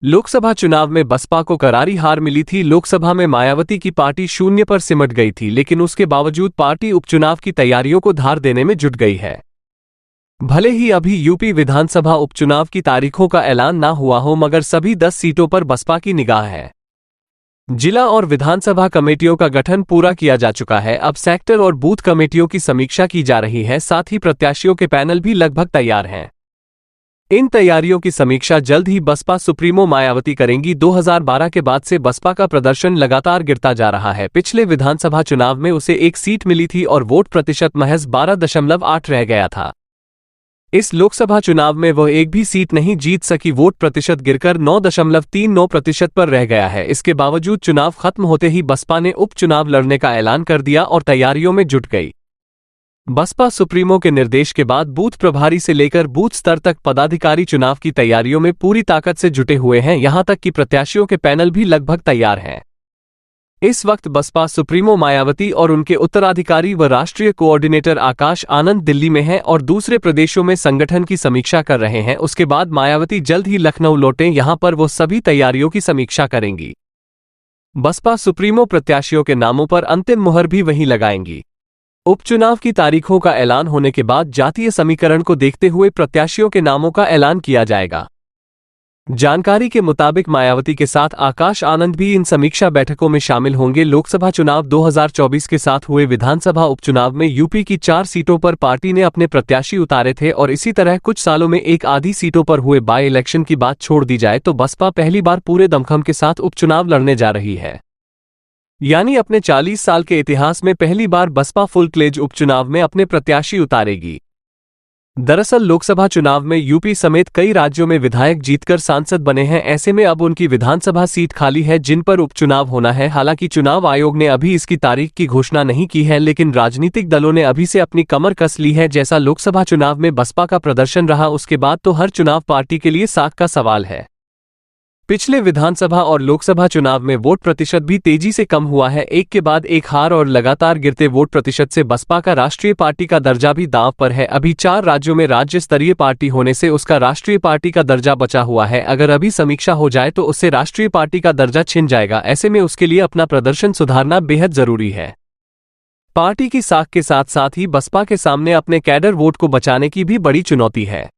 लोकसभा चुनाव में बसपा को करारी हार मिली थी। लोकसभा में मायावती की पार्टी शून्य पर सिमट गई थी, लेकिन उसके बावजूद पार्टी उपचुनाव की तैयारियों को धार देने में जुट गई है। भले ही अभी यूपी विधानसभा उपचुनाव की तारीखों का ऐलान ना हुआ हो, मगर सभी 10 सीटों पर बसपा की निगाह है। जिला और विधानसभा कमेटियों का गठन पूरा किया जा चुका है। अब सेक्टर और बूथ कमेटियों की समीक्षा की जा रही है। साथ ही प्रत्याशियों के पैनल भी लगभग तैयार हैं। इन तैयारियों की समीक्षा जल्द ही बसपा सुप्रीमो मायावती करेंगी। 2012 के बाद से बसपा का प्रदर्शन लगातार गिरता जा रहा है। पिछले विधानसभा चुनाव में उसे 1 सीट मिली थी और वोट प्रतिशत महज 12.8 रह गया था। इस लोकसभा चुनाव में वह एक भी सीट नहीं जीत सकी। वोट प्रतिशत गिरकर 9.39% पर रह गया है। इसके बावजूद चुनाव खत्म होते ही बसपा ने उपचुनाव लड़ने का ऐलान कर दिया और तैयारियों में जुट गई। बसपा सुप्रीमो के निर्देश के बाद बूथ प्रभारी से लेकर बूथ स्तर तक पदाधिकारी चुनाव की तैयारियों में पूरी ताकत से जुटे हुए हैं। यहां तक कि प्रत्याशियों के पैनल भी लगभग तैयार हैं। इस वक्त बसपा सुप्रीमो मायावती और उनके उत्तराधिकारी व राष्ट्रीय कोऑर्डिनेटर आकाश आनंद दिल्ली में हैं और दूसरे प्रदेशों में संगठन की समीक्षा कर रहे हैं। उसके बाद मायावती जल्द ही लखनऊ लौटें। यहां पर वो सभी तैयारियों की समीक्षा करेंगी। बसपा सुप्रीमो प्रत्याशियों के नामों पर अंतिम मुहर भी वहीं लगाएंगी। उपचुनाव की तारीखों का ऐलान होने के बाद जातीय समीकरण को देखते हुए प्रत्याशियों के नामों का ऐलान किया जाएगा। जानकारी के मुताबिक मायावती के साथ आकाश आनंद भी इन समीक्षा बैठकों में शामिल होंगे। लोकसभा चुनाव 2024 के साथ हुए विधानसभा उपचुनाव में यूपी की 4 सीटों पर पार्टी ने अपने प्रत्याशी उतारे थे और इसी तरह कुछ सालों में एक आधी सीटों पर हुए बाई इलेक्शन की बात छोड़ दी जाए तो बसपा पहली बार पूरे दमखम के साथ उपचुनाव लड़ने जा रही है। यानी अपने 40 साल के इतिहास में पहली बार बसपा फुल फ्लेज उपचुनाव में अपने प्रत्याशी उतारेगी। दरअसल लोकसभा चुनाव में यूपी समेत कई राज्यों में विधायक जीतकर सांसद बने हैं। ऐसे में अब उनकी विधानसभा सीट खाली है जिन पर उपचुनाव होना है। हालांकि चुनाव आयोग ने अभी इसकी तारीख की घोषणा नहीं की है, लेकिन राजनीतिक दलों ने अभी से अपनी कमर कस ली है। जैसा लोकसभा चुनाव में बसपा का प्रदर्शन रहा, उसके बाद तो हर चुनाव पार्टी के लिए साख का सवाल है। पिछले विधानसभा और लोकसभा चुनाव में वोट प्रतिशत भी तेजी से कम हुआ है। एक के बाद एक हार और लगातार गिरते वोट प्रतिशत से बसपा का राष्ट्रीय पार्टी का दर्जा भी दांव पर है। अभी 4 राज्यों में राज्य स्तरीय पार्टी होने से उसका राष्ट्रीय पार्टी का दर्जा बचा हुआ है। अगर अभी समीक्षा हो जाए तो उससे राष्ट्रीय पार्टी का दर्जा छिन जाएगा। ऐसे में उसके लिए अपना प्रदर्शन सुधारना बेहद जरूरी है। पार्टी की साख के साथ साथ ही बसपा के सामने अपने कैडर वोट को बचाने की भी बड़ी चुनौती है।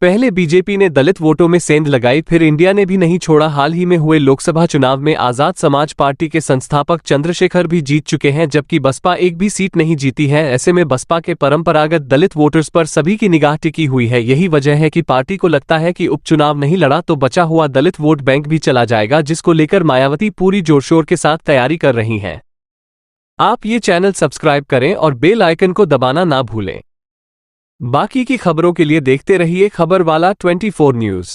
पहले बीजेपी ने दलित वोटों में सेंध लगाई, फिर इंडिया ने भी नहीं छोड़ा। हाल ही में हुए लोकसभा चुनाव में आजाद समाज पार्टी के संस्थापक चंद्रशेखर भी जीत चुके हैं, जबकि बसपा एक भी सीट नहीं जीती है। ऐसे में बसपा के परंपरागत दलित वोटर्स पर सभी की निगाह टिकी हुई है। यही वजह है कि पार्टी को लगता है कि उपचुनाव नहीं लड़ा तो बचा हुआ दलित वोट बैंक भी चला जाएगा, जिसको लेकर मायावती पूरी जोरशोर के साथ तैयारी कर रही हैं। आप ये चैनल सब्सक्राइब करें और बेल आइकन को दबाना ना भूलें। बाकी की खबरों के लिए देखते रहिए खबरवाला 24 न्यूज़।